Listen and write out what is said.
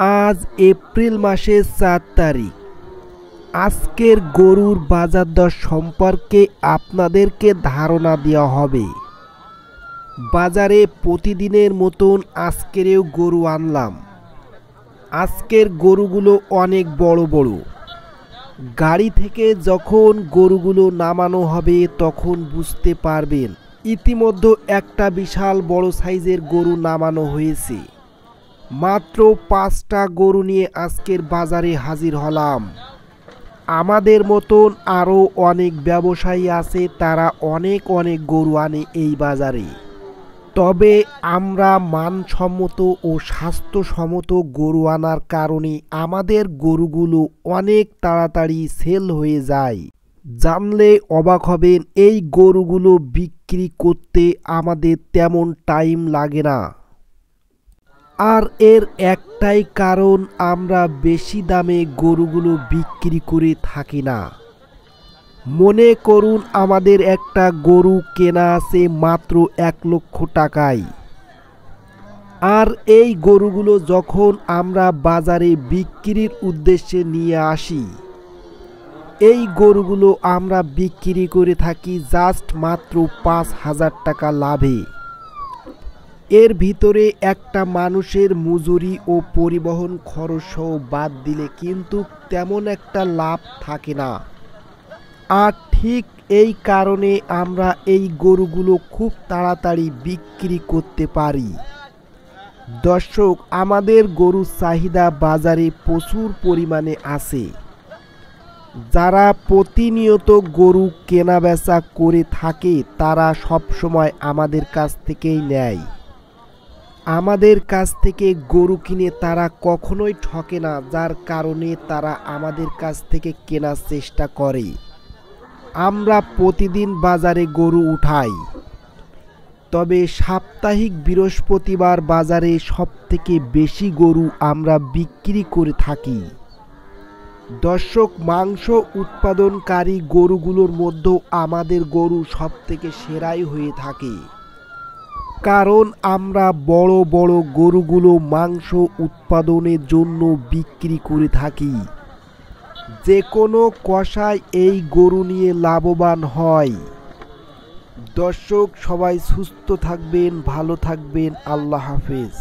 আজ এপ্রিল মাসের ৪ তারিখ। আজকের গরুর বাজার দর সম্পর্কে আপনাদেরকে ধারণা দেওয়া হবে। বাজারে প্রতিদিনের মতন আজকেরও গরু আনলাম। আজকের গরুগুলো অনেক বড় বড়। গাড়ি থেকে যখন গরুগুলো নামানো হবে তখন বুঝতে পারবেন ইতিমধ্যে একটা বিশাল বড় সাইজের গরু নামানো হয়েছে। মাত্র ৫টা গরু নিয়ে আজকের বাজারে হাজির হলাম। আমাদের মতন আরও অনেক ব্যবসায়ী আছে, তারা অনেক গরু আনে এই বাজারে। তবে আমরা মানসম্মত ও স্বাস্থ্যসম্মত গরু আনার কারণে আমাদের গরুগুলো অনেক তাড়াতাড়ি সেল হয়ে যায়। জানলে অবাক হবেন, এই গরুগুলো বিক্রি করতে আমাদের তেমন টাইম লাগে না। আর এর একটাই কারণ, আমরা বেশি দামে গরুগুলো বিক্রি করে থাকি না। মনে করুন আমাদের একটা গরু কেনা আছে মাত্র ১,০০,০০০ টাকায়। আর এই গরুগুলো যখন আমরা বাজারে বিক্রির উদ্দেশ্যে নিয়ে আসি, এই গরুগুলো আমরা বিক্রি করে থাকি জাস্ট মাত্র ৫,০০০ টাকা লাভে। এর ভিতরে একটা মানুষের মজুরি ও পরিবহন খরচ সহ বাদ দিলে কিন্তু তেমন একটা লাভ থাকে না। আর ঠিক এই কারণে আমরা এই গরুগুলো খুব তাড়াতাড়ি বিক্রি করতে পারি। দর্শক, আমাদের গরুর চাহিদা বাজারে প্রচুর পরিমাণে আছে। যারা প্রতিনিয়ত গরু কেনাবেচা করে থাকে তারা সবসময় আমাদের কাছ থেকেই নেয়। আমাদের কাছ থেকে গরু কিনে তারা কখনোই ঠকে না, যার কারণে তারা আমাদের কাছ থেকে কেনার চেষ্টা করে। আমরা প্রতিদিন বাজারে গরু উঠাই, তবে সাপ্তাহিক বৃহস্পতিবার বাজারে সবথেকে বেশি গরু আমরা বিক্রি করে থাকি। দর্শক, মাংস উৎপাদনকারী গরুগুলোর মধ্যেও আমাদের গরু সবথেকে সেরাই হয়ে থাকে, কারণ আমরা বড় বড় গরুগুলো মাংস উৎপাদনের জন্য বিক্রি করে থাকি। যে কোনো কসাই এই গরু নিয়ে লাভবান হয়। দর্শক, সবাই সুস্থ থাকবেন, ভালো থাকবেন। আল্লাহ হাফেজ।